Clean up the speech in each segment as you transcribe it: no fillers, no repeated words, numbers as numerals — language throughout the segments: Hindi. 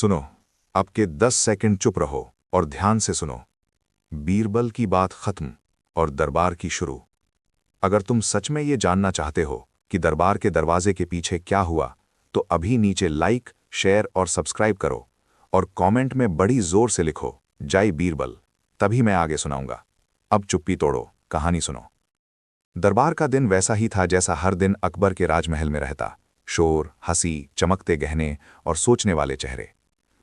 सुनो, अब के 10 सेकंड चुप रहो और ध्यान से सुनो। बीरबल की बात खत्म और दरबार की शुरू। अगर तुम सच में ये जानना चाहते हो कि दरबार के दरवाजे के पीछे क्या हुआ, तो अभी नीचे लाइक, शेयर और सब्सक्राइब करो और कमेंट में बड़ी जोर से लिखो, जय बीरबल। तभी मैं आगे सुनाऊंगा। अब चुप्पी तोड़ो, कहानी सुनो। दरबार का दिन वैसा ही था जैसा हर दिन अकबर के राजमहल में रहता। शोर, हंसी, चमकते गहने और सोचने वाले चेहरे।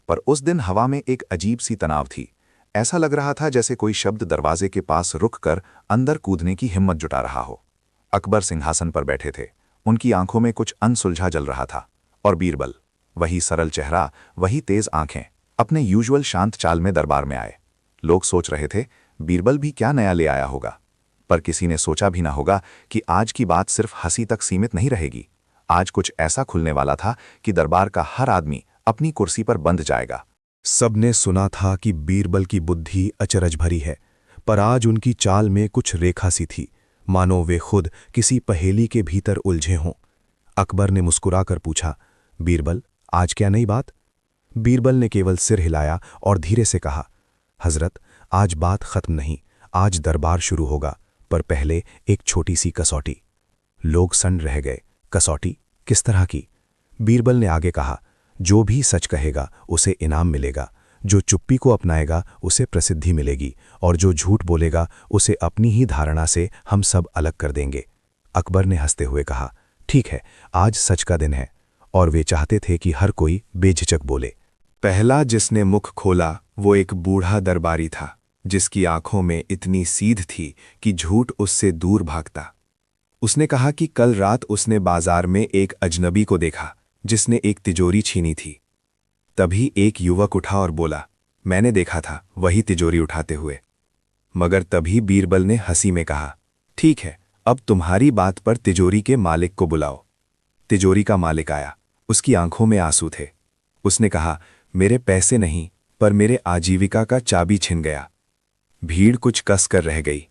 पर उस दिन हवा में एक अजीब सी तनाव थी। ऐसा लग रहा था जैसे कोई शब्द दरवाजे के पास रुक कर अंदर कूदने की हिम्मत जुटा रहा हो। अकबर सिंहासन पर बैठे थे। उनकी आंखों में कुछ अनसुलझा जल रहा था। और बीरबल, वही सरल चेहरा, वही तेज आंखें, अपने यूजुअल शांत चाल में दरबार में आए। लोग सोच रहे थे, बीरबल भी क्या नया ले आया होगा। पर किसी ने सोचा भी ना होगा कि आज की बात सिर्फ हंसी तक सीमित नहीं रहेगी। आज कुछ ऐसा खुलने वाला था कि दरबार का हर आदमी अपनी कुर्सी पर बंध जाएगा। सबने सुना था कि बीरबल की बुद्धि अचरज भरी है, पर आज उनकी चाल में कुछ रेखा सी थी, मानो वे खुद किसी पहेली के भीतर उलझे हों। अकबर ने मुस्कुराकर पूछा, बीरबल, आज क्या नई बात? बीरबल ने केवल सिर हिलाया और धीरे से कहा, हजरत, आज बात खत्म नहीं, आज दरबार शुरू होगा, पर पहले एक छोटी सी कसौटी। लोग सन्न रह गए। कसौटी? किस तरह की? बीरबल ने आगे कहा, जो भी सच कहेगा उसे इनाम मिलेगा, जो चुप्पी को अपनाएगा उसे प्रसिद्धि मिलेगी, और जो झूठ बोलेगा उसे अपनी ही धारणा से हम सब अलग कर देंगे। अकबर ने हंसते हुए कहा, ठीक है, आज सच का दिन है। और वे चाहते थे कि हर कोई बेझिझक बोले। पहला जिसने मुख खोला वो एक बूढ़ा दरबारी था, जिसकी आंखों में इतनी सीध थी कि झूठ उससे दूर भागता। उसने कहा कि कल रात उसने बाजार में एक अजनबी को देखा जिसने एक तिजोरी छीनी थी। तभी एक युवक उठा और बोला, मैंने देखा था, वही तिजोरी उठाते हुए। मगर तभी बीरबल ने हंसी में कहा, ठीक है, अब तुम्हारी बात पर तिजोरी के मालिक को बुलाओ। तिजोरी का मालिक आया। उसकी आंखों में आंसू थे। उसने कहा, मेरे पैसे नहीं, पर मेरे आजीविका का चाबी छिन गया। भीड़ कुछ कस कर रह गई।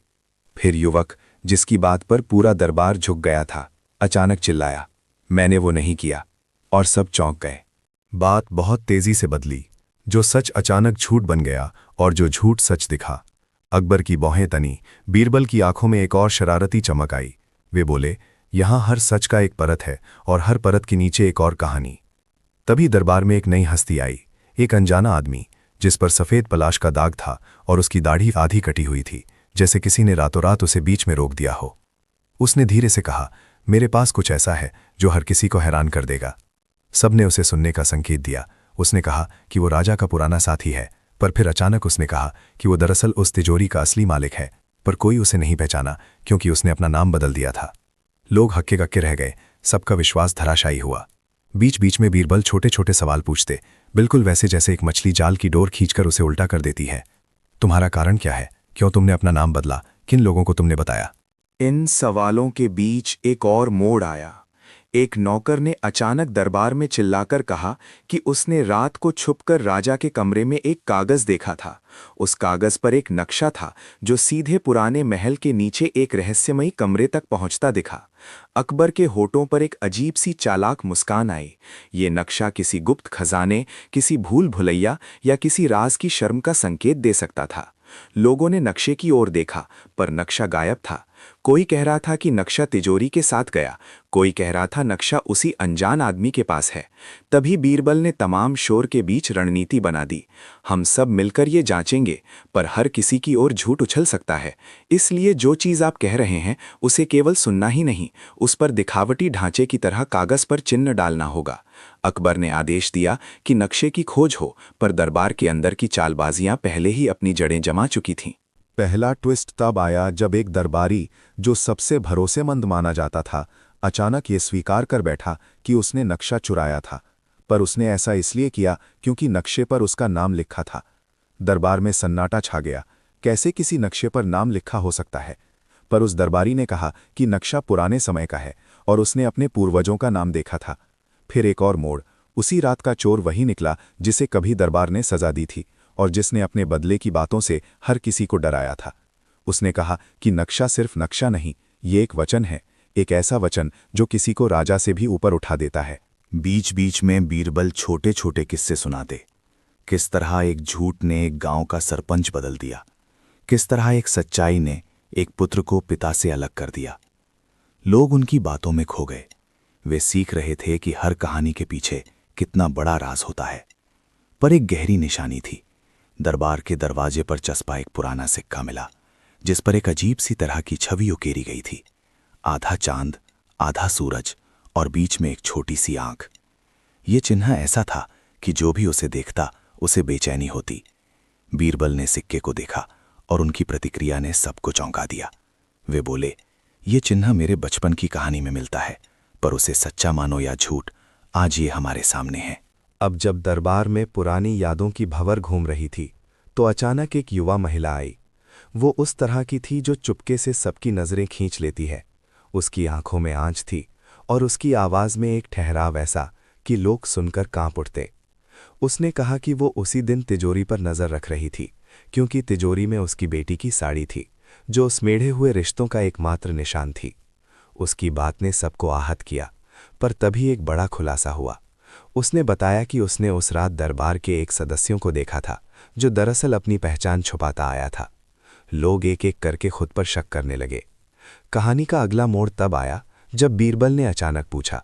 फिर युवक, जिसकी बात पर पूरा दरबार झुक गया था, अचानक चिल्लाया, मैंने वो नहीं किया। और सब चौंक गए। बात बहुत तेजी से बदली। जो सच अचानक झूठ बन गया और जो झूठ सच दिखा। अकबर की भौहें तनी। बीरबल की आंखों में एक और शरारती चमक आई। वे बोले, यहां हर सच का एक परत है और हर परत के नीचे एक और कहानी। तभी दरबार में एक नई हस्ती आई। एक अनजाना आदमी, जिस पर सफेद पलाश का दाग था और उसकी दाढ़ी आधी कटी हुई थी, जैसे किसी ने रातों रात उसे बीच में रोक दिया हो। उसने धीरे से कहा, मेरे पास कुछ ऐसा है जो हर किसी को हैरान कर देगा। सबने उसे सुनने का संकेत दिया। उसने कहा कि वो राजा का पुराना साथी है, पर फिर अचानक उसने कहा कि वो दरअसल उस तिजोरी का असली मालिक है, पर कोई उसे नहीं पहचाना क्योंकि उसने अपना नाम बदल दिया था। लोग हक्के कक्के रह गए। सबका विश्वास धराशायी हुआ। बीच बीच में बीरबल छोटे छोटे सवाल पूछते, बिल्कुल वैसे जैसे एक मछली जाल की डोर खींचकर उसे उल्टा कर देती है। तुम्हारा कारण क्या है? क्यों तुमने अपना नाम बदला? किन लोगों को तुमने बताया? इन सवालों के बीच एक और मोड़ आया। एक नौकर ने अचानक दरबार में चिल्लाकर कहा कि उसने रात को छुपकर राजा के कमरे में एक कागज देखा था। उस कागज पर एक नक्शा था जो सीधे पुराने महल के नीचे एक रहस्यमयी कमरे तक पहुंचता दिखा। अकबर के होठों पर एक अजीब सी चालाक मुस्कान आई। ये नक्शा किसी गुप्त खजाने, किसी भूल भुलैया या किसी राज की शर्म का संकेत दे सकता था। लोगों ने नक्शे की ओर देखा, पर नक्शा गायब था। कोई कह रहा था कि नक्शा तिजोरी के साथ गया, कोई कह रहा था नक्शा उसी अनजान आदमी के पास है। तभी बीरबल ने तमाम शोर के बीच रणनीति बना दी। हम सब मिलकर ये जांचेंगे, पर हर किसी की ओर झूठ उछल सकता है। इसलिए जो चीज़ आप कह रहे हैं उसे केवल सुनना ही नहीं, उस पर दिखावटी ढांचे की तरह कागज पर चिन्ह डालना होगा। अकबर ने आदेश दिया कि नक्शे की खोज हो, पर दरबार के अंदर की चालबाजियां पहले ही अपनी जड़ें जमा चुकी थीं। पहला ट्विस्ट तब आया जब एक दरबारी, जो सबसे भरोसेमंद माना जाता था, अचानक ये स्वीकार कर बैठा कि उसने नक्शा चुराया था। पर उसने ऐसा इसलिए किया क्योंकि नक्शे पर उसका नाम लिखा था। दरबार में सन्नाटा छा गया। कैसे किसी नक्शे पर नाम लिखा हो सकता है? पर उस दरबारी ने कहा कि नक्शा पुराने समय का है और उसने अपने पूर्वजों का नाम देखा था। फिर एक और मोड़। उसी रात का चोर वही निकला जिसे कभी दरबार ने सजा दी थी और जिसने अपने बदले की बातों से हर किसी को डराया था। उसने कहा कि नक्शा सिर्फ नक्शा नहीं, ये एक वचन है, एक ऐसा वचन जो किसी को राजा से भी ऊपर उठा देता है। बीच बीच में बीरबल छोटे छोटे किस्से सुनाते। किस तरह एक झूठ ने एक गांव का सरपंच बदल दिया, किस तरह एक सच्चाई ने एक पुत्र को पिता से अलग कर दिया। लोग उनकी बातों में खो गए। वे सीख रहे थे कि हर कहानी के पीछे कितना बड़ा राज होता है। पर एक गहरी निशानी थी। दरबार के दरवाजे पर चस्पा एक पुराना सिक्का मिला, जिस पर एक अजीब सी तरह की छवि उकेरी गई थी। आधा चांद, आधा सूरज और बीच में एक छोटी सी आंख। ये चिन्ह ऐसा था कि जो भी उसे देखता उसे बेचैनी होती। बीरबल ने सिक्के को देखा और उनकी प्रतिक्रिया ने सबको चौंका दिया। वे बोले, ये चिन्ह मेरे बचपन की कहानी में मिलता है, पर उसे सच्चा मानो या झूठ, आज ये हमारे सामने है। अब जब दरबार में पुरानी यादों की भंवर घूम रही थी तो अचानक एक युवा महिला आई। वो उस तरह की थी जो चुपके से सबकी नज़रें खींच लेती है। उसकी आंखों में आंच थी और उसकी आवाज़ में एक ठहराव ऐसा कि लोग सुनकर कांप उठते। उसने कहा कि वो उसी दिन तिजोरी पर नज़र रख रही थी, क्योंकि तिजोरी में उसकी बेटी की साड़ी थी, जो उस मेढ़े हुए रिश्तों का एकमात्र निशान थी। उसकी बात ने सबको आहत किया, पर तभी एक बड़ा खुलासा हुआ। उसने बताया कि उसने उस रात दरबार के एक सदस्यों को देखा था, जो दरअसल अपनी पहचान छुपाता आया था। लोग एक एक करके खुद पर शक करने लगे। कहानी का अगला मोड़ तब आया जब बीरबल ने अचानक पूछा,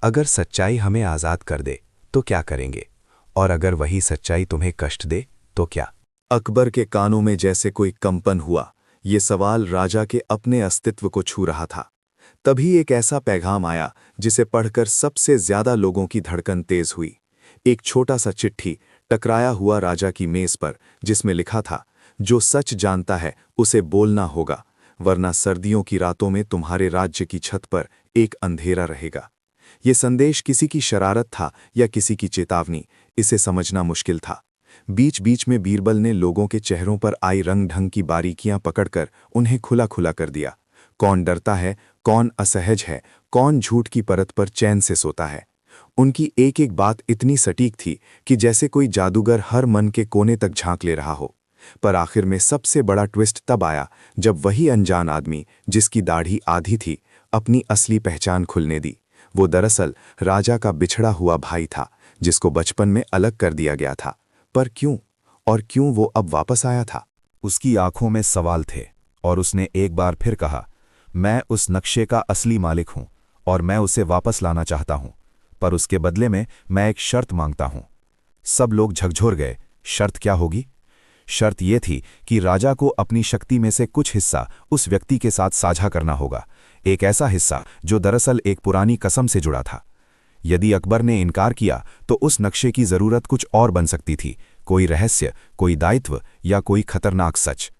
अगर सच्चाई हमें आज़ाद कर दे तो क्या करेंगे, और अगर वही सच्चाई तुम्हें कष्ट दे तो क्या? अकबर के कानों में जैसे कोई कंपन हुआ। ये सवाल राजा के अपने अस्तित्व को छू रहा था। तभी एक ऐसा पैगाम आया जिसे पढ़कर सबसे ज्यादा लोगों की धड़कन तेज हुई। एक छोटा सा चिट्ठी टकराया हुआ राजा की मेज पर, जिसमें लिखा था, जो सच जानता है उसे बोलना होगा, वरना सर्दियों की रातों में तुम्हारे राज्य की छत पर एक अंधेरा रहेगा। ये संदेश किसी की शरारत था या किसी की चेतावनी, इसे समझना मुश्किल था। बीच बीच में बीरबल ने लोगों के चेहरों पर आई रंग ढंग की बारीकियां पकड़कर उन्हें खुला खुला कर दिया। कौन डरता है, कौन असहज है, कौन झूठ की परत पर चैन से सोता है। उनकी एक एक बात इतनी सटीक थी कि जैसे कोई जादूगर हर मन के कोने तक झांक ले रहा हो। पर आखिर में सबसे बड़ा ट्विस्ट तब आया जब वही अनजान आदमी, जिसकी दाढ़ी आधी थी, अपनी असली पहचान खुलने दी। वो दरअसल राजा का बिछड़ा हुआ भाई था, जिसको बचपन में अलग कर दिया गया था। पर क्यों, और क्यों वो अब वापस आया था? उसकी आंखों में सवाल थे और उसने एक बार फिर कहा, मैं उस नक्शे का असली मालिक हूं और मैं उसे वापस लाना चाहता हूं, पर उसके बदले में मैं एक शर्त मांगता हूं। सब लोग झकझोर गए। शर्त क्या होगी? शर्त यह थी कि राजा को अपनी शक्ति में से कुछ हिस्सा उस व्यक्ति के साथ साझा करना होगा, एक ऐसा हिस्सा जो दरअसल एक पुरानी कसम से जुड़ा था। यदि अकबर ने इनकार किया तो उस नक्शे की जरूरत कुछ और बन सकती थी, कोई रहस्य, कोई दायित्व या कोई खतरनाक सच।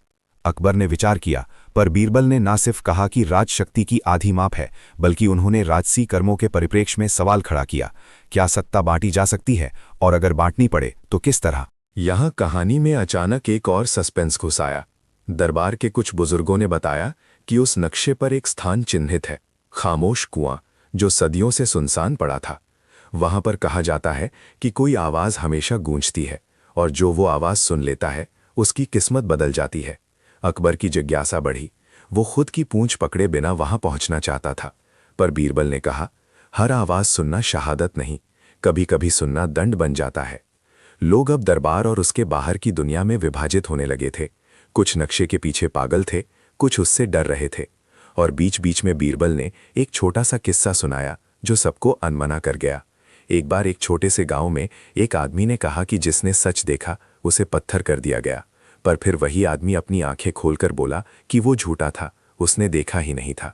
अकबर ने विचार किया, पर बीरबल ने ना सिर्फ कहा कि राजशक्ति की आधी माप है, बल्कि उन्होंने राजसी कर्मों के परिप्रेक्ष्य में सवाल खड़ा किया, क्या सत्ता बांटी जा सकती है, और अगर बांटनी पड़े तो किस तरह? यहाँ कहानी में अचानक एक और सस्पेंस घुस आया। दरबार के कुछ बुजुर्गों ने बताया कि उस नक्शे पर एक स्थान चिन्हित है, खामोश कुआं, जो सदियों से सुनसान पड़ा था। वहां पर कहा जाता है कि कोई आवाज हमेशा गूंजती है, और जो वो आवाज सुन लेता है उसकी किस्मत बदल जाती है। अकबर की जिज्ञासा बढ़ी। वो खुद की पूंछ पकड़े बिना वहां पहुंचना चाहता था, पर बीरबल ने कहा, हर आवाज सुनना शहादत नहीं, कभी कभी सुनना दंड बन जाता है। लोग अब दरबार और उसके बाहर की दुनिया में विभाजित होने लगे थे। कुछ नक्शे के पीछे पागल थे, कुछ उससे डर रहे थे। और बीच बीच में बीरबल ने एक छोटा सा किस्सा सुनाया जो सबको अनमना कर गया। एक बार एक छोटे से गांव में एक आदमी ने कहा कि जिसने सच देखा उसे पत्थर कर दिया गया, पर फिर वही आदमी अपनी आंखें खोलकर बोला कि वो झूठा था, उसने देखा ही नहीं था।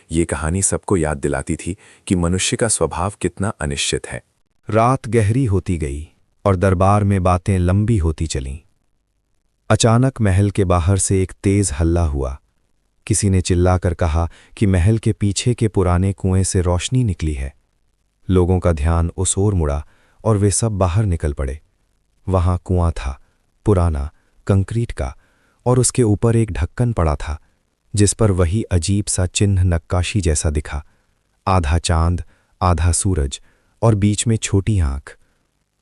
ये कहानी सबको याद दिलाती थी कि मनुष्य का स्वभाव कितना अनिश्चित है। रात गहरी होती गई और दरबार में बातें लंबी होती चलीं। अचानक महल के बाहर से एक तेज हल्ला हुआ। किसी ने चिल्लाकर कहा कि महल के पीछे के पुराने कुएं से रोशनी निकली है। लोगों का ध्यान उस ओर मुड़ा और वे सब बाहर निकल पड़े। वहां कुआं था, पुराना, कंक्रीट का, और उसके ऊपर एक ढक्कन पड़ा था, जिस पर वही अजीब सा चिन्ह नक्काशी जैसा दिखा, आधा चांद, आधा सूरज और बीच में छोटी आंख।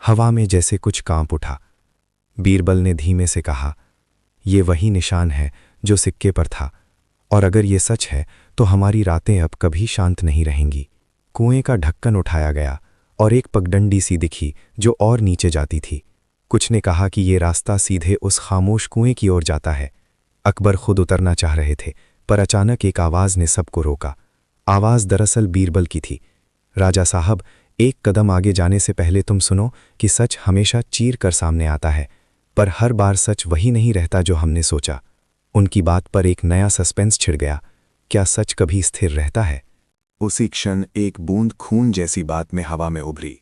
हवा में जैसे कुछ कांप उठा। बीरबल ने धीमे से कहा, ये वही निशान है जो सिक्के पर था, और अगर ये सच है तो हमारी रातें अब कभी शांत नहीं रहेंगी। कुएं का ढक्कन उठाया गया और एक पगडंडी सी दिखी जो और नीचे जाती थी। कुछ ने कहा कि ये रास्ता सीधे उस खामोश कुएं की ओर जाता है। अकबर खुद उतरना चाह रहे थे, पर अचानक एक आवाज़ ने सबको रोका। आवाज़ दरअसल बीरबल की थी। राजा साहब, एक कदम आगे जाने से पहले तुम सुनो कि सच हमेशा चीर कर सामने आता है, पर हर बार सच वही नहीं रहता जो हमने सोचा। उनकी बात पर एक नया सस्पेंस छिड़ गया। क्या सच कभी स्थिर रहता है? उसी क्षण एक बूंद खून जैसी बात में हवा में उभरी।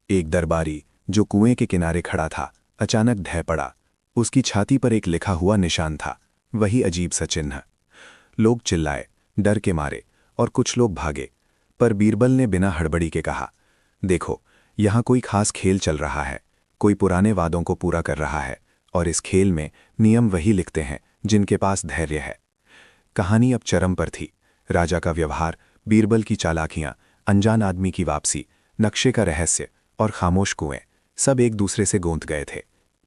एक दरबारी जो कुएं के किनारे खड़ा था अचानक ढह पड़ा। उसकी छाती पर एक लिखा हुआ निशान था, वही अजीब सा चिन्ह। लोग चिल्लाए, डर के मारे, और कुछ लोग भागे। पर बीरबल ने बिना हड़बड़ी के कहा, देखो, यहाँ कोई खास खेल चल रहा है, कोई पुराने वादों को पूरा कर रहा है, और इस खेल में नियम वही लिखते हैं जिनके पास धैर्य है। कहानी अब चरम पर थी। राजा का व्यवहार, बीरबल की चालाकियां, अनजान आदमी की वापसी, नक्शे का रहस्य और खामोश कुएं, सब एक दूसरे से गूंथ गए थे।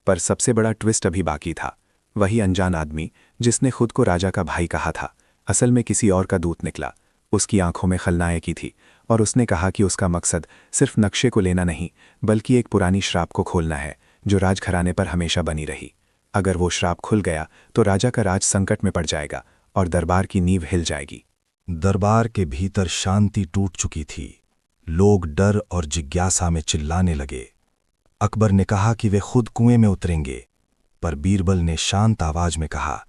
पर सबसे बड़ा ट्विस्ट अभी बाकी था। वही अनजान आदमी जिसने खुद को राजा का भाई कहा था, असल में किसी और का दूत निकला। उसकी आंखों में खलनायकी थी, और उसने कहा कि उसका मकसद सिर्फ नक्शे को लेना नहीं, बल्कि एक पुरानी श्राप को खोलना है जो राजघराने पर हमेशा बनी रही। अगर वो श्राप खुल गया तो राजा का राज संकट में पड़ जाएगा और दरबार की नींव हिल जाएगी। दरबार के भीतर शांति टूट चुकी थी। लोग डर और जिज्ञासा में चिल्लाने लगे। अकबर ने कहा कि वे खुद कुएं में उतरेंगे, पर बीरबल ने शांत आवाज में कहा,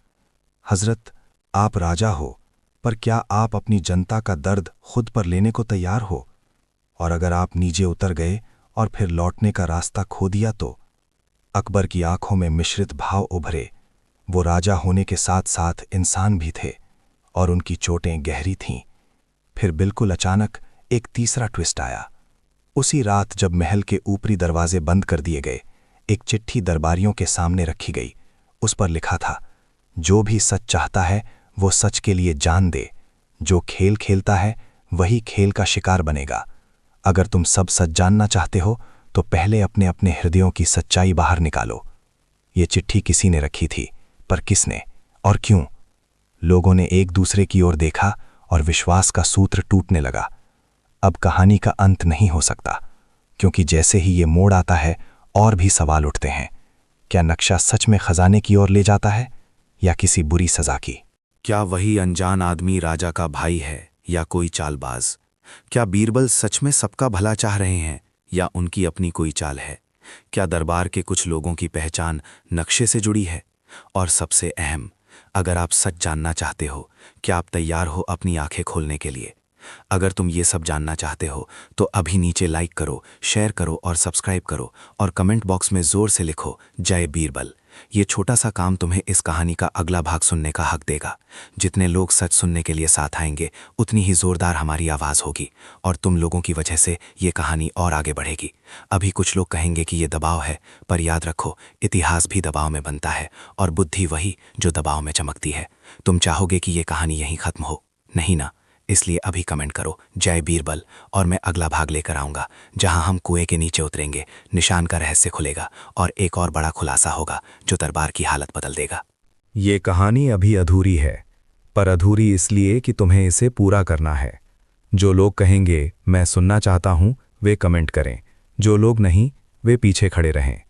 हजरत, आप राजा हो, पर क्या आप अपनी जनता का दर्द खुद पर लेने को तैयार हो? और अगर आप नीचे उतर गए और फिर लौटने का रास्ता खो दिया तो? अकबर की आंखों में मिश्रित भाव उभरे। वो राजा होने के साथ साथ इंसान भी थे, और उनकी चोटें गहरी थीं। फिर बिल्कुल अचानक एक तीसरा ट्विस्ट आया। उसी रात जब महल के ऊपरी दरवाजे बंद कर दिए गए, एक चिट्ठी दरबारियों के सामने रखी गई। उस पर लिखा था, जो भी सच चाहता है वो सच के लिए जान दे। जो खेल खेलता है वही खेल का शिकार बनेगा। अगर तुम सब सच जानना चाहते हो तो पहले अपने अपने हृदयों की सच्चाई बाहर निकालो। ये चिट्ठी किसी ने रखी थी, पर किसने और क्यों? लोगों ने एक दूसरे की ओर देखा और विश्वास का सूत्र टूटने लगा। अब कहानी का अंत नहीं हो सकता, क्योंकि जैसे ही ये मोड़ आता है और भी सवाल उठते हैं। क्या नक्शा सच में खजाने की ओर ले जाता है या किसी बुरी सजा की? क्या वही अनजान आदमी राजा का भाई है या कोई चालबाज? क्या बीरबल सच में सबका भला चाह रहे हैं या उनकी अपनी कोई चाल है? क्या दरबार के कुछ लोगों की पहचान नक्शे से जुड़ी है? और सबसे अहम, अगर आप सच जानना चाहते हो, क्या आप तैयार हो अपनी आंखें खोलने के लिए? अगर तुम ये सब जानना चाहते हो तो अभी नीचे लाइक करो, शेयर करो और सब्सक्राइब करो, और कमेंट बॉक्स में जोर से लिखो, जय बीरबल। ये छोटा सा काम तुम्हें इस कहानी का अगला भाग सुनने का हक देगा। जितने लोग सच सुनने के लिए साथ आएंगे, उतनी ही जोरदार हमारी आवाज़ होगी, और तुम लोगों की वजह से ये कहानी और आगे बढ़ेगी। अभी कुछ लोग कहेंगे कि ये दबाव है, पर याद रखो, इतिहास भी दबाव में बनता है, और बुद्धि वही जो दबाव में चमकती है। तुम चाहोगे कि ये कहानी यहीं खत्म हो? नहीं ना। इसलिए अभी कमेंट करो, जय बीरबल, और मैं अगला भाग लेकर आऊँगा, जहां हम कुएं के नीचे उतरेंगे, निशान का रहस्य खुलेगा, और एक और बड़ा खुलासा होगा जो दरबार की हालत बदल देगा। ये कहानी अभी अधूरी है, पर अधूरी इसलिए कि तुम्हें इसे पूरा करना है। जो लोग कहेंगे मैं सुनना चाहता हूं, वे कमेंट करें। जो लोग नहीं, वे पीछे खड़े रहें।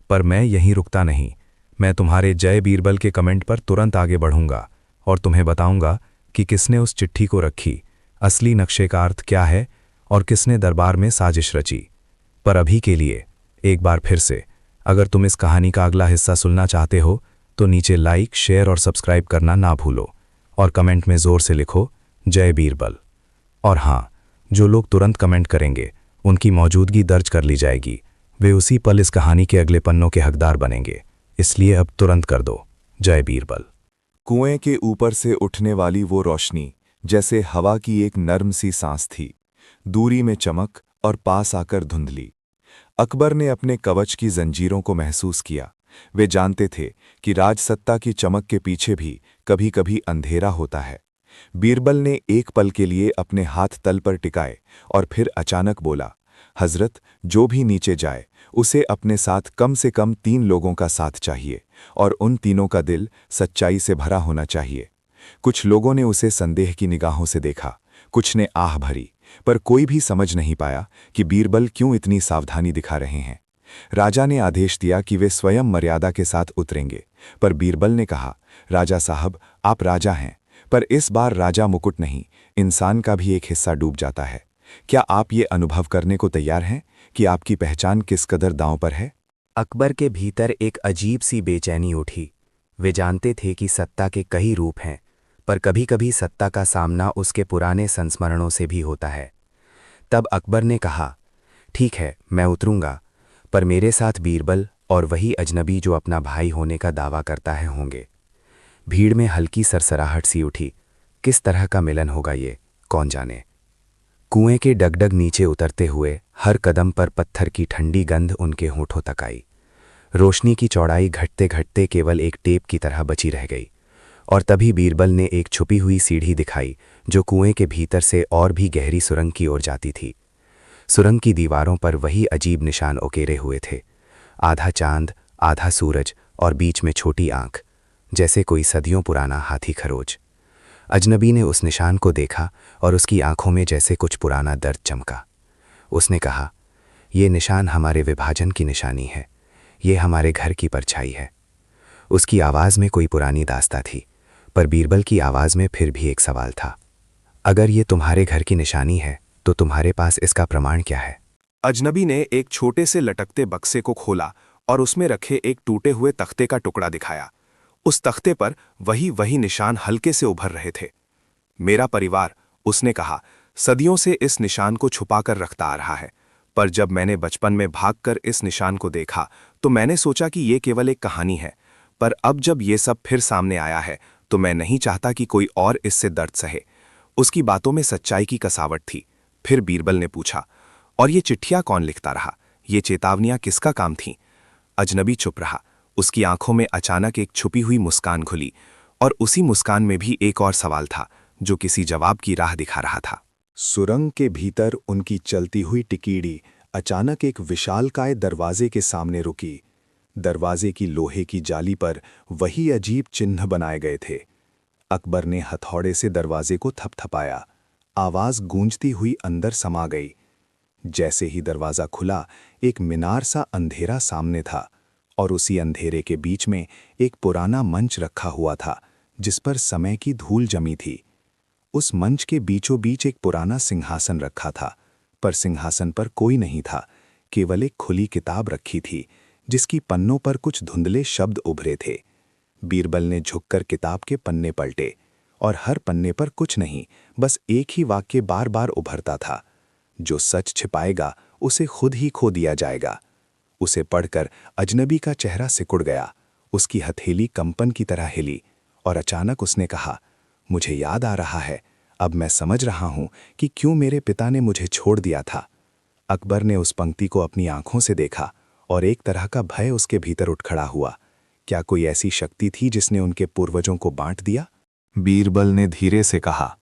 पर मैं यहीं रुकता नहीं। मैं तुम्हारे जय बीरबल के कमेंट पर तुरंत आगे बढ़ूंगा और तुम्हें बताऊंगा कि किसने उस चिट्ठी को रखी, असली नक्शे का अर्थ क्या है, और किसने दरबार में साजिश रची। पर अभी के लिए एक बार फिर से, अगर तुम इस कहानी का अगला हिस्सा सुनना चाहते हो तो नीचे लाइक, शेयर और सब्सक्राइब करना ना भूलो, और कमेंट में ज़ोर से लिखो, जय बीरबल। और हाँ, जो लोग तुरंत कमेंट करेंगे उनकी मौजूदगी दर्ज कर ली जाएगी। वे उसी पल इस कहानी के अगले पन्नों के हकदार बनेंगे। इसलिए अब तुरंत कर दो, जय बीरबल। कुएं के ऊपर से उठने वाली वो रोशनी जैसे हवा की एक नर्म सी सांस थी, दूरी में चमक और पास आकर धुंधली। अकबर ने अपने कवच की जंजीरों को महसूस किया। वे जानते थे कि राजसत्ता की चमक के पीछे भी कभी कभी अंधेरा होता है। बीरबल ने एक पल के लिए अपने हाथ तल पर टिकाए और फिर अचानक बोला, हजरत, जो भी नीचे जाए उसे अपने साथ कम से कम 3 लोगों का साथ चाहिए, और उन तीनों का दिल सच्चाई से भरा होना चाहिए। कुछ लोगों ने उसे संदेह की निगाहों से देखा, कुछ ने आह भरी, पर कोई भी समझ नहीं पाया कि बीरबल क्यों इतनी सावधानी दिखा रहे हैं। राजा ने आदेश दिया कि वे स्वयं मर्यादा के साथ उतरेंगे, पर बीरबल ने कहा, राजा साहब, आप राजा हैं, पर इस बार राजा मुकुट नहीं, इंसान का भी एक हिस्सा डूब जाता है। क्या आप ये अनुभव करने को तैयार हैं कि आपकी पहचान किस कदर दांव पर है? अकबर के भीतर एक अजीब सी बेचैनी उठी। वे जानते थे कि सत्ता के कई रूप हैं, पर कभी कभी सत्ता का सामना उसके पुराने संस्मरणों से भी होता है। तब अकबर ने कहा, ठीक है, मैं उतरूंगा, पर मेरे साथ बीरबल और वही अजनबी जो अपना भाई होने का दावा करता है होंगे। भीड़ में हल्की सरसराहट सी उठी। किस तरह का मिलन होगा ये, कौन जाने। कुएं के डगडग नीचे उतरते हुए हर कदम पर पत्थर की ठंडी गंध उनके होठों तक आई। रोशनी की चौड़ाई घटते घटते केवल एक टेप की तरह बची रह गई, और तभी बीरबल ने एक छुपी हुई सीढ़ी दिखाई जो कुएं के भीतर से और भी गहरी सुरंग की ओर जाती थी। सुरंग की दीवारों पर वही अजीब निशान उकेरे हुए थे, आधा चांद, आधा सूरज और बीच में छोटी आंख, जैसे कोई सदियों पुराना हाथी खरोच। अजनबी ने उस निशान को देखा और उसकी आंखों में जैसे कुछ पुराना दर्द चमका। उसने कहा, ये निशान हमारे विभाजन की निशानी है, ये हमारे घर की परछाई है। उसकी आवाज़ में कोई पुरानी दास्ता थी, पर बीरबल की आवाज़ में फिर भी एक सवाल था, अगर ये तुम्हारे घर की निशानी है तो तुम्हारे पास इसका प्रमाण क्या है? अजनबी ने एक छोटे से लटकते बक्से को खोला और उसमें रखे एक टूटे हुए तख्ते का टुकड़ा दिखाया। उस तख्ते पर वही निशान हल्के से उभर रहे थे। मेरा परिवार, उसने कहा, सदियों से इस निशान को छुपाकर रखता आ रहा है, पर जब मैंने बचपन में भागकर इस निशान को देखा तो मैंने सोचा कि ये केवल एक कहानी है, पर अब जब ये सब फिर सामने आया है तो मैं नहीं चाहता कि कोई और इससे दर्द सहे। उसकी बातों में सच्चाई की कसावट थी। फिर बीरबल ने पूछा, और ये चिट्ठियां कौन लिखता रहा? ये चेतावनियां किसका काम थीं? अजनबी चुप रहा। उसकी आंखों में अचानक एक छुपी हुई मुस्कान खुली, और उसी मुस्कान में भी एक और सवाल था जो किसी जवाब की राह दिखा रहा था। सुरंग के भीतर उनकी चलती हुई टिकीड़ी अचानक एक विशालकाय दरवाजे के सामने रुकी। दरवाजे की लोहे की जाली पर वही अजीब चिन्ह बनाए गए थे। अकबर ने हथौड़े से दरवाजे को थपथपाया। आवाज गूंजती हुई अंदर समा गई। जैसे ही दरवाजा खुला, एक मीनार सा अंधेरा सामने था, और उसी अंधेरे के बीच में एक पुराना मंच रखा हुआ था जिस पर समय की धूल जमी थी। उस मंच के बीचों बीच एक पुराना सिंहासन रखा था, पर सिंहासन पर कोई नहीं था, केवल एक खुली किताब रखी थी जिसकी पन्नों पर कुछ धुंधले शब्द उभरे थे। बीरबल ने झुककर किताब के पन्ने पलटे, और हर पन्ने पर कुछ नहीं, बस एक ही वाक्य बार बार उभरता था, जो सच छिपाएगा उसे खुद ही खो दिया जाएगा। उसे पढ़कर अजनबी का चेहरा सिकुड़ गया। उसकी हथेली कंपन की तरह हिली, और अचानक उसने कहा, मुझे याद आ रहा है, अब मैं समझ रहा हूं कि क्यों मेरे पिता ने मुझे छोड़ दिया था। अकबर ने उस पंक्ति को अपनी आंखों से देखा, और एक तरह का भय उसके भीतर उठ खड़ा हुआ। क्या कोई ऐसी शक्ति थी जिसने उनके पूर्वजों को बांट दिया? बीरबल ने धीरे से कहा,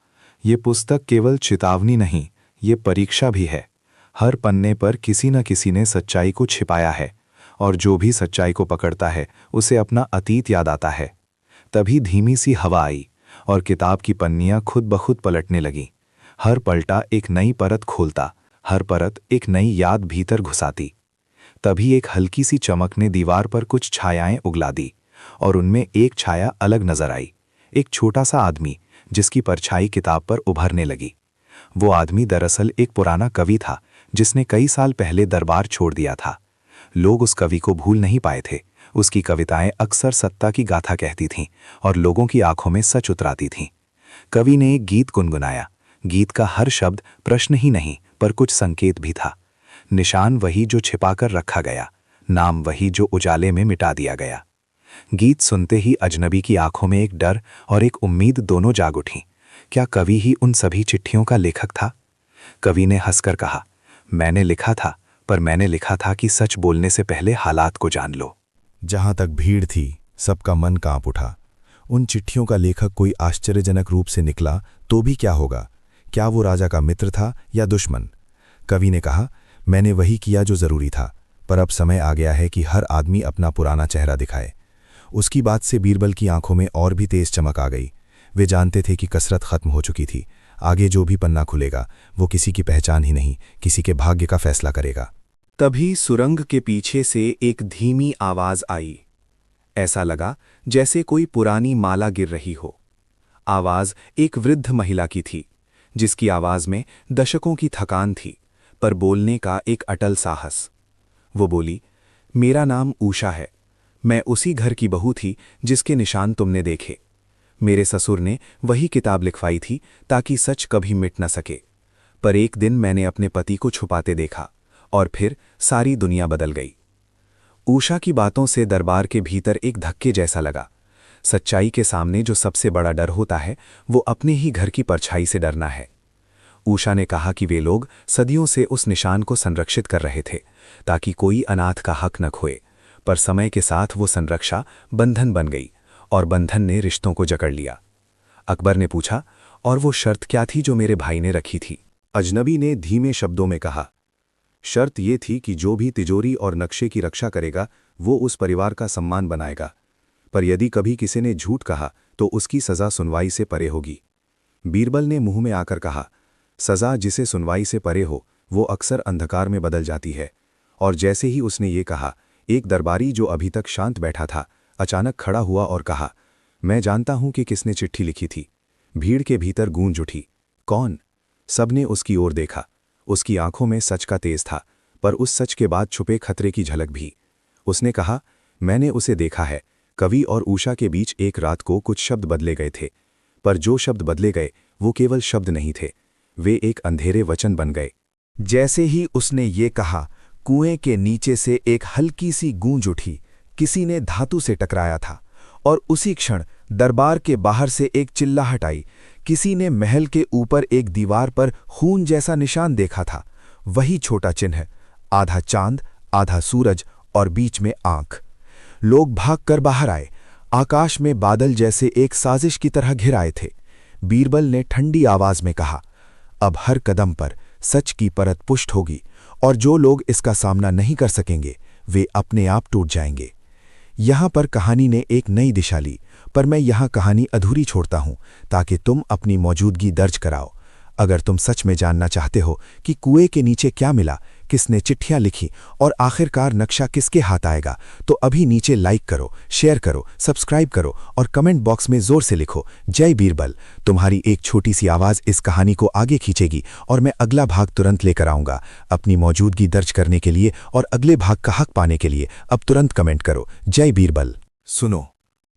ये पुस्तक केवल चेतावनी नहीं, ये परीक्षा भी है। हर पन्ने पर किसी न किसी ने सच्चाई को छिपाया है, और जो भी सच्चाई को पकड़ता है उसे अपना अतीत याद आता है। तभी धीमी सी हवा आई, और किताब की पन्नियां खुद ब खुद पलटने लगीं। हर पलटा एक नई परत खोलता, हर परत एक नई याद भीतर घुसाती। तभी एक हल्की सी चमक ने दीवार पर कुछ छायाएं उगला दी, और उनमें एक छाया अलग नजर आई, एक छोटा सा आदमी जिसकी परछाई किताब पर उभरने लगी। वो आदमी दरअसल एक पुराना कवि था जिसने कई साल पहले दरबार छोड़ दिया था। लोग उस कवि को भूल नहीं पाए थे। उसकी कविताएं अक्सर सत्ता की गाथा कहती थीं और लोगों की आंखों में सच उतराती थीं। कवि ने एक गीत गुनगुनाया। गीत का हर शब्द प्रश्न ही नहीं, पर कुछ संकेत भी था। निशान वही जो छिपाकर रखा गया, नाम वही जो उजाले में मिटा दिया गया। गीत सुनते ही अजनबी की आंखों में एक डर और एक उम्मीद दोनों जाग उठीं। क्या कवि ही उन सभी चिट्ठियों का लेखक था? कवि ने हंसकर कहा, मैंने लिखा था, पर मैंने लिखा था कि सच बोलने से पहले हालात को जान लो। जहां तक भीड़ थी, सबका मन कांप उठा। उन चिट्ठियों का लेखक कोई आश्चर्यजनक रूप से निकला तो भी क्या होगा? क्या वो राजा का मित्र था या दुश्मन? कवि ने कहा, मैंने वही किया जो जरूरी था, पर अब समय आ गया है कि हर आदमी अपना पुराना चेहरा दिखाए। उसकी बात से बीरबल की आंखों में और भी तेज चमक आ गई। वे जानते थे कि कसरत खत्म हो चुकी थी। आगे जो भी पन्ना खुलेगा वो किसी की पहचान ही नहीं, किसी के भाग्य का फैसला करेगा। तभी सुरंग के पीछे से एक धीमी आवाज आई। ऐसा लगा जैसे कोई पुरानी माला गिर रही हो। आवाज एक वृद्ध महिला की थी, जिसकी आवाज में दशकों की थकान थी, पर बोलने का एक अटल साहस। वो बोली, मेरा नाम ऊषा है। मैं उसी घर की बहू थी जिसके निशान तुमने देखे। मेरे ससुर ने वही किताब लिखवाई थी ताकि सच कभी मिट न सके। पर एक दिन मैंने अपने पति को छुपाते देखा और फिर सारी दुनिया बदल गई। ऊषा की बातों से दरबार के भीतर एक धक्के जैसा लगा। सच्चाई के सामने जो सबसे बड़ा डर होता है वो अपने ही घर की परछाई से डरना है। ऊषा ने कहा कि वे लोग सदियों से उस निशान को संरक्षित कर रहे थे ताकि कोई अनाथ का हक न खोए, पर समय के साथ वो संरक्षा बंधन बन गई और बंधन ने रिश्तों को जकड़ लिया। अकबर ने पूछा, और वो शर्त क्या थी जो मेरे भाई ने रखी थी? अजनबी ने धीमे शब्दों में कहा, शर्त ये थी कि जो भी तिजोरी और नक्शे की रक्षा करेगा वो उस परिवार का सम्मान बनाएगा, पर यदि कभी किसी ने झूठ कहा तो उसकी सज़ा सुनवाई से परे होगी। बीरबल ने मुंह में आकर कहा, सज़ा जिसे सुनवाई से परे हो वो अक्सर अंधकार में बदल जाती है। और जैसे ही उसने ये कहा, एक दरबारी जो अभी तक शांत बैठा था अचानक खड़ा हुआ और कहा, मैं जानता हूं कि किसने चिट्ठी लिखी थी। भीड़ के भीतर गूंज उठी, कौन? सबने उसकी ओर देखा। उसकी आंखों में सच का तेज था, पर उस सच के बाद छुपे खतरे की झलक भी। उसने कहा, मैंने उसे देखा है। कवि और ऊषा के बीच एक रात को कुछ शब्द बदले गए थे, पर जो शब्द बदले गए वो केवल शब्द नहीं थे, वे एक अंधेरे वचन बन गए। जैसे ही उसने ये कहा, कुएं के नीचे से एक हल्की सी गूंज उठी। किसी ने धातु से टकराया था और उसी क्षण दरबार के बाहर से एक चिल्लाहट आई। किसी ने महल के ऊपर एक दीवार पर खून जैसा निशान देखा था, वही छोटा चिन्ह, आधा चांद आधा सूरज और बीच में आंख। लोग भागकर बाहर आए। आकाश में बादल जैसे एक साजिश की तरह घिर आए थे। बीरबल ने ठंडी आवाज में कहा, अब हर कदम पर सच की परत पुष्ट होगी और जो लोग इसका सामना नहीं कर सकेंगे वे अपने आप टूट जाएंगे। यहां पर कहानी ने एक नई दिशा ली, पर मैं यहां कहानी अधूरी छोड़ता हूं ताकि तुम अपनी मौजूदगी दर्ज कराओ। अगर तुम सच में जानना चाहते हो कि कुएं के नीचे क्या मिला, किसने चिट्ठियां लिखी और आखिरकार नक्शा किसके हाथ आएगा, तो अभी नीचे लाइक करो, शेयर करो, सब्सक्राइब करो और कमेंट बॉक्स में जोर से लिखो, जय बीरबल। तुम्हारी एक छोटी सी आवाज़ इस कहानी को आगे खींचेगी और मैं अगला भाग तुरंत लेकर आऊँगा। अपनी मौजूदगी दर्ज करने के लिए और अगले भाग का हक पाने के लिए अब तुरंत कमेंट करो, जय बीरबल। सुनो,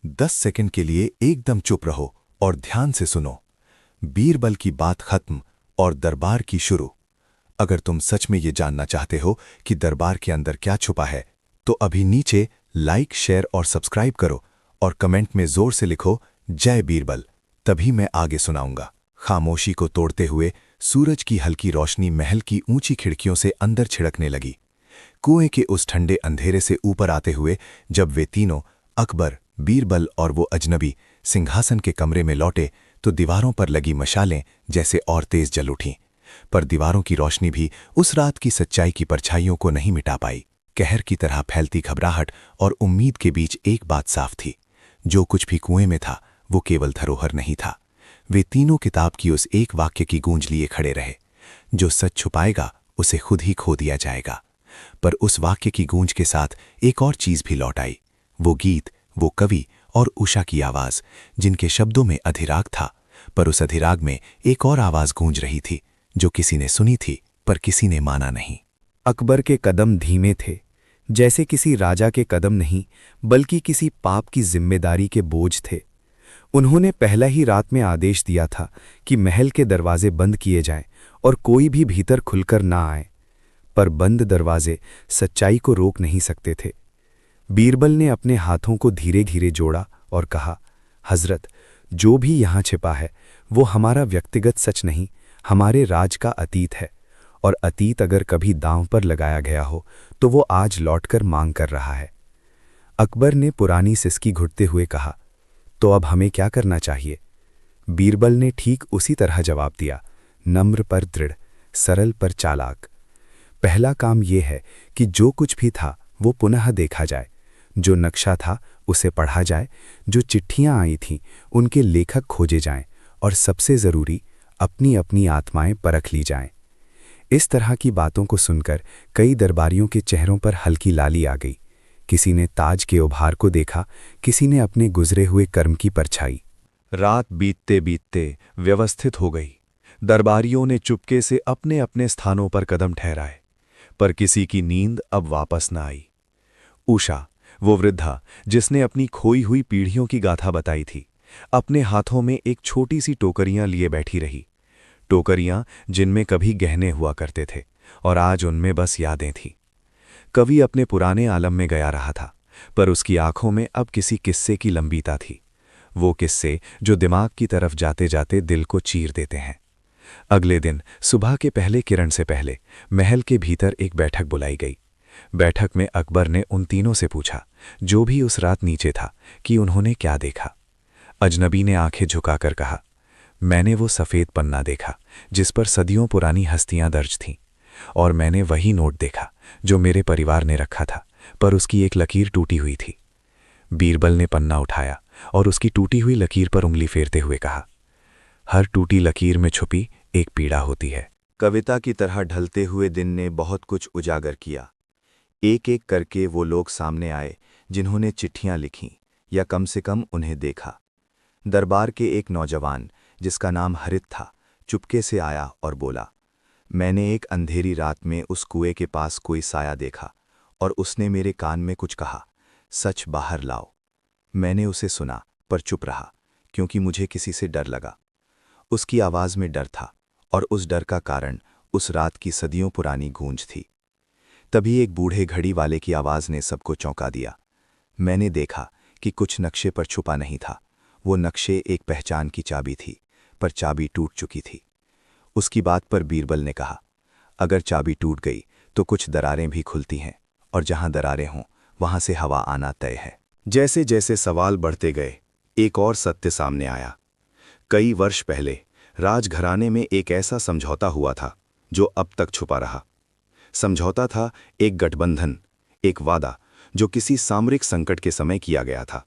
10 सेकंड के लिए एकदम चुप रहो और ध्यान से सुनो। बीरबल की बात खत्म और दरबार की शुरू। अगर तुम सच में ये जानना चाहते हो कि दरबार के अंदर क्या छुपा है, तो अभी नीचे लाइक, शेयर और सब्सक्राइब करो और कमेंट में जोर से लिखो, जय बीरबल। तभी मैं आगे सुनाऊंगा। खामोशी को तोड़ते हुए सूरज की हल्की रोशनी महल की ऊंची खिड़कियों से अंदर छिड़कने लगी। कुएं के उस ठंडे अंधेरे से ऊपर आते हुए जब वे तीनों, अकबर, बीरबल और वो अजनबी, सिंहासन के कमरे में लौटे तो दीवारों पर लगी मशालें जैसे और तेज जल उठीं। पर दीवारों की रोशनी भी उस रात की सच्चाई की परछाइयों को नहीं मिटा पाई। कहर की तरह फैलती घबराहट और उम्मीद के बीच एक बात साफ थी, जो कुछ भी कुएं में था वो केवल धरोहर नहीं था। वे तीनों किताब की उस एक वाक्य की गूंज लिए खड़े रहे, जो सच छुपाएगा उसे खुद ही खो दिया जाएगा। पर उस वाक्य की गूंज के साथ एक और चीज भी लौट आई, वो गीत, वो कवि और उषा की आवाज, जिनके शब्दों में अधिराग था, पर उस अधिराग में एक और आवाज गूंज रही थी जो किसी ने सुनी थी पर किसी ने माना नहीं। अकबर के कदम धीमे थे, जैसे किसी राजा के कदम नहीं बल्कि किसी पाप की जिम्मेदारी के बोझ थे। उन्होंने पहला ही रात में आदेश दिया था कि महल के दरवाजे बंद किए जाएं और कोई भी भीतर खुलकर ना आए, पर बंद दरवाजे सच्चाई को रोक नहीं सकते थे। बीरबल ने अपने हाथों को धीरे धीरे जोड़ा और कहा, हजरत, जो भी यहाँ छिपा है वो हमारा व्यक्तिगत सच नहीं, हमारे राज का अतीत है, और अतीत अगर कभी दांव पर लगाया गया हो तो वो आज लौटकर मांग कर रहा है। अकबर ने पुरानी सिसकी घुटते हुए कहा, तो अब हमें क्या करना चाहिए? बीरबल ने ठीक उसी तरह जवाब दिया, नम्र पर दृढ़, सरल पर चालाक। पहला काम यह है कि जो कुछ भी था वो पुनः देखा जाए, जो नक्शा था उसे पढ़ा जाए, जो चिट्ठियां आई थीं उनके लेखक खोजे जाएं, और सबसे ज़रूरी अपनी अपनी आत्माएं परख ली जाएं। इस तरह की बातों को सुनकर कई दरबारियों के चेहरों पर हल्की लाली आ गई। किसी ने ताज के उभार को देखा, किसी ने अपने गुजरे हुए कर्म की परछाई। रात बीतते बीतते व्यवस्थित हो गई। दरबारियों ने चुपके से अपने अपने स्थानों पर कदम ठहराए, पर किसी की नींद अब वापस न आई। उषा, वो वृद्धा जिसने अपनी खोई हुई पीढ़ियों की गाथा बताई थी, अपने हाथों में एक छोटी सी टोकरियां लिए बैठी रही। टोकरियां जिनमें कभी गहने हुआ करते थे और आज उनमें बस यादें थीं। कवि अपने पुराने आलम में गया रहा था, पर उसकी आंखों में अब किसी किस्से की लंबीता थी। वो किस्से जो दिमाग की तरफ जाते जाते दिल को चीर देते हैं। अगले दिन सुबह के पहले किरण से पहले महल के भीतर एक बैठक बुलाई गई। बैठक में अकबर ने उन तीनों से पूछा, जो भी उस रात नीचे था, कि उन्होंने क्या देखा। अजनबी ने आंखें झुकाकर कहा, मैंने वो सफ़ेद पन्ना देखा जिस पर सदियों पुरानी हस्तियां दर्ज थीं, और मैंने वही नोट देखा जो मेरे परिवार ने रखा था, पर उसकी एक लकीर टूटी हुई थी। बीरबल ने पन्ना उठाया और उसकी टूटी हुई लकीर पर उंगली फेरते हुए कहा, हर टूटी लकीर में छुपी एक पीड़ा होती है। कविता की तरह ढलते हुए दिन ने बहुत कुछ उजागर किया। एक एक करके वो लोग सामने आए जिन्होंने चिट्ठियां लिखीं या कम से कम उन्हें देखा। दरबार के एक नौजवान जिसका नाम हरित था, चुपके से आया और बोला, मैंने एक अंधेरी रात में उस कुएं के पास कोई साया देखा और उसने मेरे कान में कुछ कहा, सच बाहर लाओ। मैंने उसे सुना पर चुप रहा, क्योंकि मुझे किसी से डर लगा। उसकी आवाज़ में डर था, और उस डर का कारण उस रात की सदियों पुरानी गूंज थी। तभी एक बूढ़े घड़ी वाले की आवाज़ ने सबको चौंका दिया। मैंने देखा कि कुछ नक्शे पर छुपा नहीं था। वो नक्शे एक पहचान की चाबी थी, पर चाबी टूट चुकी थी। उसकी बात पर बीरबल ने कहा, अगर चाबी टूट गई तो कुछ दरारें भी खुलती हैं, और जहां दरारें हों वहां से हवा आना तय है। जैसे जैसे सवाल बढ़ते गए, एक और सत्य सामने आया। कई वर्ष पहले राजघराने में एक ऐसा समझौता हुआ था जो अब तक छुपा रहा। समझौता था एक गठबंधन, एक वादा जो किसी सामरिक संकट के समय किया गया था।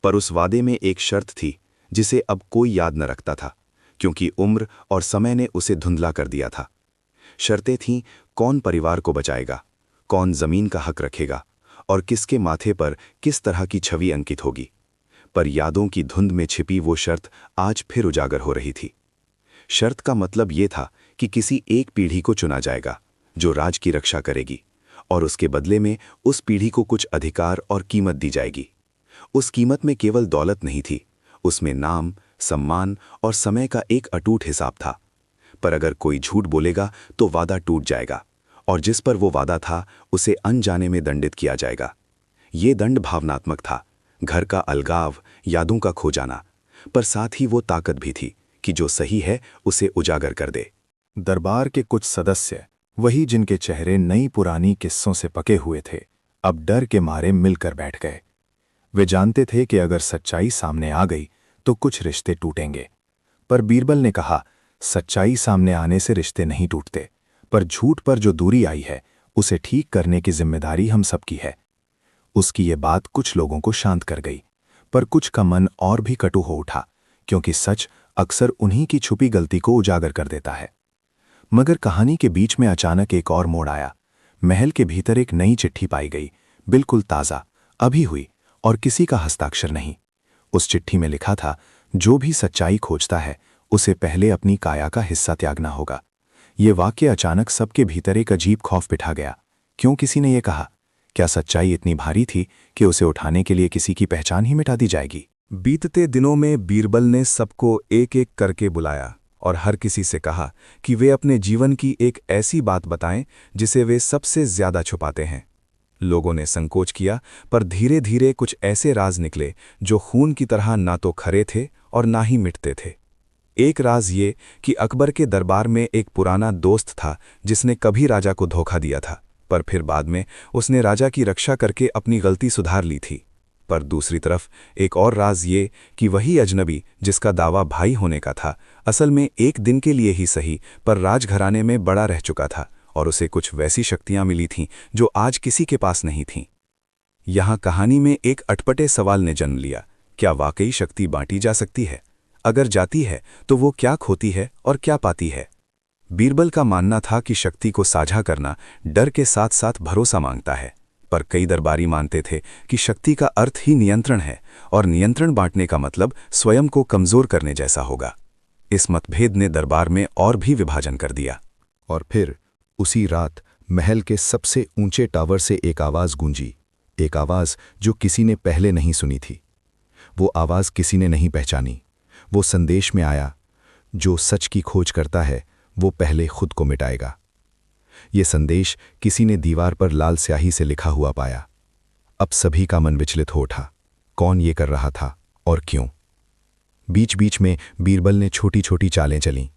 पर उस वादे में एक शर्त थी जिसे अब कोई याद न रखता था, क्योंकि उम्र और समय ने उसे धुंधला कर दिया था। शर्तें थीं, कौन परिवार को बचाएगा, कौन जमीन का हक रखेगा, और किसके माथे पर किस तरह की छवि अंकित होगी। पर यादों की धुंध में छिपी वो शर्त आज फिर उजागर हो रही थी। शर्त का मतलब ये था कि किसी एक पीढ़ी को चुना जाएगा जो राज की रक्षा करेगी, और उसके बदले में उस पीढ़ी को कुछ अधिकार और कीमत दी जाएगी। उस कीमत में केवल दौलत नहीं थी, उसमें नाम, सम्मान और समय का एक अटूट हिसाब था। पर अगर कोई झूठ बोलेगा तो वादा टूट जाएगा, और जिस पर वो वादा था उसे अनजाने में दंडित किया जाएगा। ये दंड भावनात्मक था, घर का अलगाव, यादों का खो जाना, पर साथ ही वो ताकत भी थी कि जो सही है उसे उजागर कर दे। दरबार के कुछ सदस्य, वही जिनके चेहरे नई पुरानी किस्सों से पके हुए थे, अब डर के मारे मिलकर बैठ गए। वे जानते थे कि अगर सच्चाई सामने आ गई तो कुछ रिश्ते टूटेंगे। पर बीरबल ने कहा, सच्चाई सामने आने से रिश्ते नहीं टूटते, पर झूठ पर जो दूरी आई है उसे ठीक करने की जिम्मेदारी हम सबकी है। उसकी ये बात कुछ लोगों को शांत कर गई, पर कुछ का मन और भी कटु हो उठा, क्योंकि सच अक्सर उन्हीं की छुपी गलती को उजागर कर देता है। मगर कहानी के बीच में अचानक एक और मोड़ आया। महल के भीतर एक नई चिट्ठी पाई गई, बिल्कुल ताज़ा, अभी हुई, और किसी का हस्ताक्षर नहीं। उस चिट्ठी में लिखा था, जो भी सच्चाई खोजता है उसे पहले अपनी काया का हिस्सा त्यागना होगा। ये वाक्य अचानक सबके भीतर एक अजीब खौफ बिठा गया। क्यों, किसी ने यह कहा, क्या सच्चाई इतनी भारी थी कि उसे उठाने के लिए किसी की पहचान ही मिटा दी जाएगी? बीतते दिनों में बीरबल ने सबको एक एक करके बुलाया और हर किसी से कहा कि वे अपने जीवन की एक ऐसी बात बताएं जिसे वे सबसे ज्यादा छुपाते हैं। लोगों ने संकोच किया, पर धीरे धीरे कुछ ऐसे राज निकले जो खून की तरह ना तो खरे थे और ना ही मिटते थे। एक राज ये कि अकबर के दरबार में एक पुराना दोस्त था जिसने कभी राजा को धोखा दिया था, पर फिर बाद में उसने राजा की रक्षा करके अपनी गलती सुधार ली थी। पर दूसरी तरफ एक और राज ये कि वही अजनबी जिसका दावा भाई होने का था, असल में एक दिन के लिए ही सही पर राजघराने में बड़ा रह चुका था, और उसे कुछ वैसी शक्तियां मिली थीं जो आज किसी के पास नहीं थीं। यहाँ कहानी में एक अटपटे सवाल ने जन्म लिया, क्या वाकई शक्ति बांटी जा सकती है? अगर जाती है तो वो क्या खोती है और क्या पाती है? बीरबल का मानना था कि शक्ति को साझा करना डर के साथ साथ भरोसा मांगता है, पर कई दरबारी मानते थे कि शक्ति का अर्थ ही नियंत्रण है और नियंत्रण बांटने का मतलब स्वयं को कमजोर करने जैसा होगा। इस मतभेद ने दरबार में और भी विभाजन कर दिया। और फिर उसी रात महल के सबसे ऊंचे टावर से एक आवाज गूंजी, एक आवाज जो किसी ने पहले नहीं सुनी थी। वो आवाज किसी ने नहीं पहचानी। वो संदेश में आया, जो सच की खोज करता है वो पहले खुद को मिटाएगा। ये संदेश किसी ने दीवार पर लाल स्याही से लिखा हुआ पाया। अब सभी का मन विचलित हो उठा। कौन ये कर रहा था और क्यों? बीच बीच में बीरबल ने छोटी छोटी चालें चलीं।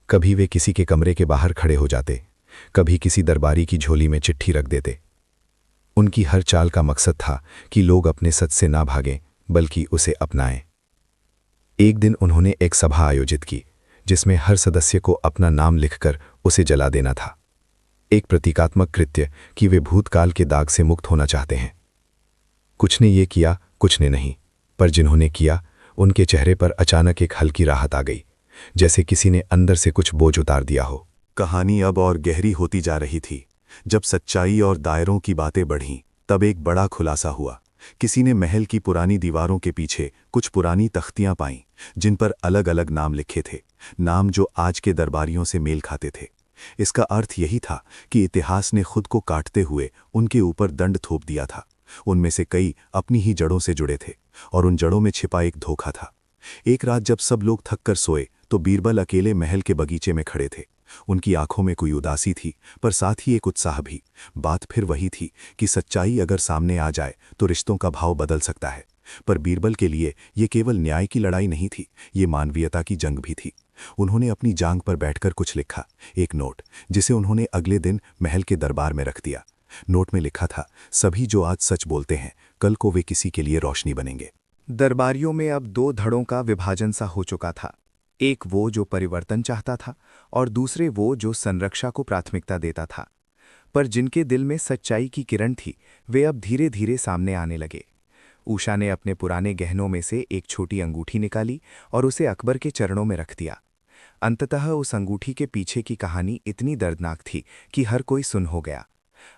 कभी वे किसी के कमरे के बाहर खड़े हो जाते, कभी किसी दरबारी की झोली में चिट्ठी रख देते। उनकी हर चाल का मकसद था कि लोग अपने सच से ना भागें बल्कि उसे अपनाएं। एक दिन उन्होंने एक सभा आयोजित की जिसमें हर सदस्य को अपना नाम लिखकर उसे जला देना था। एक प्रतीकात्मक कृत्य कि वे भूतकाल के दाग से मुक्त होना चाहते हैं। कुछ ने ये किया, कुछ ने नहीं, पर जिन्होंने किया उनके चेहरे पर अचानक एक हल्की राहत आ गई, जैसे किसी ने अंदर से कुछ बोझ उतार दिया हो। कहानी अब और गहरी होती जा रही थी। जब सच्चाई और दायरों की बातें बढ़ीं, तब एक बड़ा खुलासा हुआ। किसी ने महल की पुरानी दीवारों के पीछे कुछ पुरानी तख्तियां पाईं, जिन पर अलग अलग नाम लिखे थे, नाम जो आज के दरबारियों से मेल खाते थे। इसका अर्थ यही था कि इतिहास ने खुद को काटते हुए उनके ऊपर दंड थोप दिया था। उनमें से कई अपनी ही जड़ों से जुड़े थे और उन जड़ों में छिपा एक धोखा था। एक रात जब सब लोग थक कर सोए तो बीरबल अकेले महल के बगीचे में खड़े थे। उनकी आंखों में कोई उदासी थी, पर साथ ही एक उत्साह भी। बात फिर वही थी कि सच्चाई अगर सामने आ जाए तो रिश्तों का भाव बदल सकता है। पर बीरबल के लिए ये केवल न्याय की लड़ाई नहीं थी, ये मानवीयता की जंग भी थी। उन्होंने अपनी जांग पर बैठकर कुछ लिखा, एक नोट, जिसे उन्होंने अगले दिन महल के दरबार में रख दिया। नोट में लिखा था, सभी जो आज सच बोलते हैं कल को वे किसी के लिए रोशनी बनेंगे। दरबारियों में अब दो धड़ों का विभाजन सा हो चुका था। एक वो जो परिवर्तन चाहता था और दूसरे वो जो संरक्षा को प्राथमिकता देता था। पर जिनके दिल में सच्चाई की किरण थी वे अब धीरे धीरे सामने आने लगे। उषा ने अपने पुराने गहनों में से एक छोटी अंगूठी निकाली और उसे अकबर के चरणों में रख दिया। अंततः उस अंगूठी के पीछे की कहानी इतनी दर्दनाक थी कि हर कोई सुन हो गया।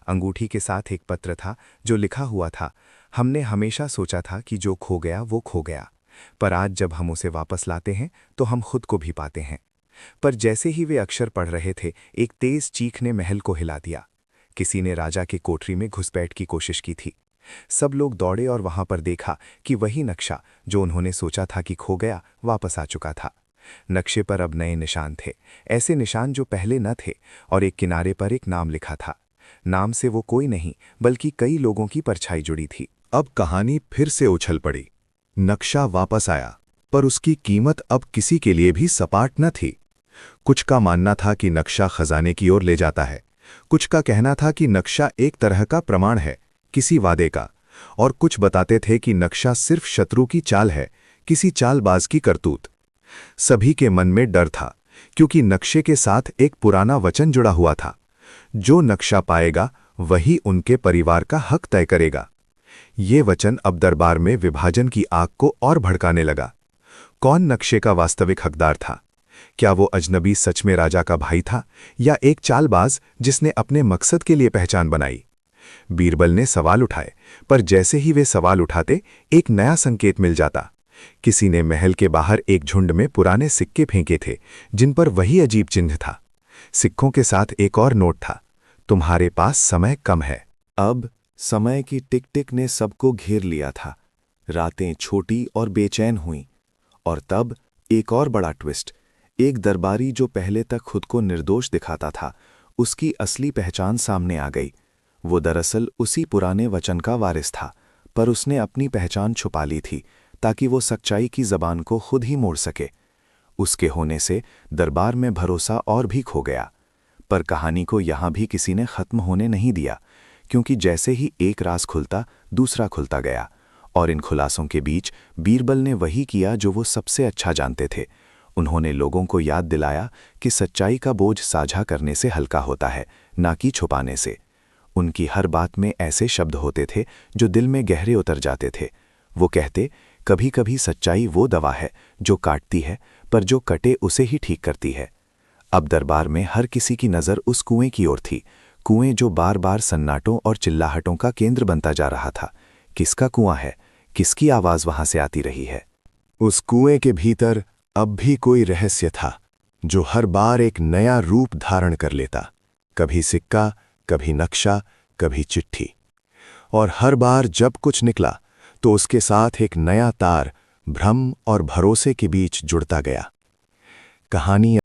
अंगूठी के साथ एक पत्र था जो लिखा हुआ था, हमने हमेशा सोचा था कि जो खो गया वो खो गया, पर आज जब हम उसे वापस लाते हैं तो हम खुद को भी पाते हैं। पर जैसे ही वे अक्षर पढ़ रहे थे, एक तेज चीख ने महल को हिला दिया। किसी ने राजा के कोठरी में घुसपैठ की कोशिश की थी। सब लोग दौड़े और वहां पर देखा कि वही नक्शा जो उन्होंने सोचा था कि खो गया वापस आ चुका था। नक्शे पर अब नए निशान थे, ऐसे निशान जो पहले न थे, और एक किनारे पर एक नाम लिखा था। नाम से वो कोई नहीं बल्कि कई लोगों की परछाई जुड़ी थी। अब कहानी फिर से उछल पड़ी। नक्शा वापस आया, पर उसकी कीमत अब किसी के लिए भी सपाट न थी। कुछ का मानना था कि नक्शा खजाने की ओर ले जाता है, कुछ का कहना था कि नक्शा एक तरह का प्रमाण है, किसी वादे का, और कुछ बताते थे कि नक्शा सिर्फ शत्रु की चाल है, किसी चालबाज की करतूत। सभी के मन में डर था, क्योंकि नक्शे के साथ एक पुराना वचन जुड़ा हुआ था, जो नक्शा पाएगा वही उनके परिवार का हक तय करेगा। ये वचन अब दरबार में विभाजन की आग को और भड़काने लगा। कौन नक्शे का वास्तविक हकदार था? क्या वो अजनबी सच में राजा का भाई था, या एक चालबाज जिसने अपने मकसद के लिए पहचान बनाई? बीरबल ने सवाल उठाए, पर जैसे ही वे सवाल उठाते एक नया संकेत मिल जाता। किसी ने महल के बाहर एक झुंड में पुराने सिक्के फेंके थे, जिन पर वही अजीब चिन्ह था। सिक्कों के साथ एक और नोट था, तुम्हारे पास समय कम है। अब समय की टिक टिक ने सबको घेर लिया था। रातें छोटी और बेचैन हुईं, और तब एक और बड़ा ट्विस्ट। एक दरबारी जो पहले तक खुद को निर्दोष दिखाता था, उसकी असली पहचान सामने आ गई। वो दरअसल उसी पुराने वचन का वारिस था, पर उसने अपनी पहचान छुपा ली थी ताकि वो सच्चाई की जबान को खुद ही मोड़ सके। उसके होने से दरबार में भरोसा और भी खो गया। पर कहानी को यहाँ भी किसी ने खत्म होने नहीं दिया, क्योंकि जैसे ही एक राज खुलता दूसरा खुलता गया, और इन खुलासों के बीच बीरबल ने वही किया जो वो सबसे अच्छा जानते थे। उन्होंने लोगों को याद दिलाया कि सच्चाई का बोझ साझा करने से हल्का होता है, ना कि छुपाने से। उनकी हर बात में ऐसे शब्द होते थे जो दिल में गहरे उतर जाते थे। वो कहते, कभी कभी सच्चाई वो दवा है जो काटती है, पर जो कटे उसे ही ठीक करती है। अब दरबार में हर किसी की नज़र उस कुएं की ओर थी, कुएं जो बार बार सन्नाटों और चिल्लाहटों का केंद्र बनता जा रहा था। किसका कुआं है? किसकी आवाज़ वहां से आती रही है? उस कुएं के भीतर अब भी कोई रहस्य था, जो हर बार एक नया रूप धारण कर लेता। कभी सिक्का, कभी नक्शा, कभी चिट्ठी। और हर बार जब कुछ निकला तो उसके साथ एक नया तार भ्रम और भरोसे के बीच जुड़ता गया। कहानी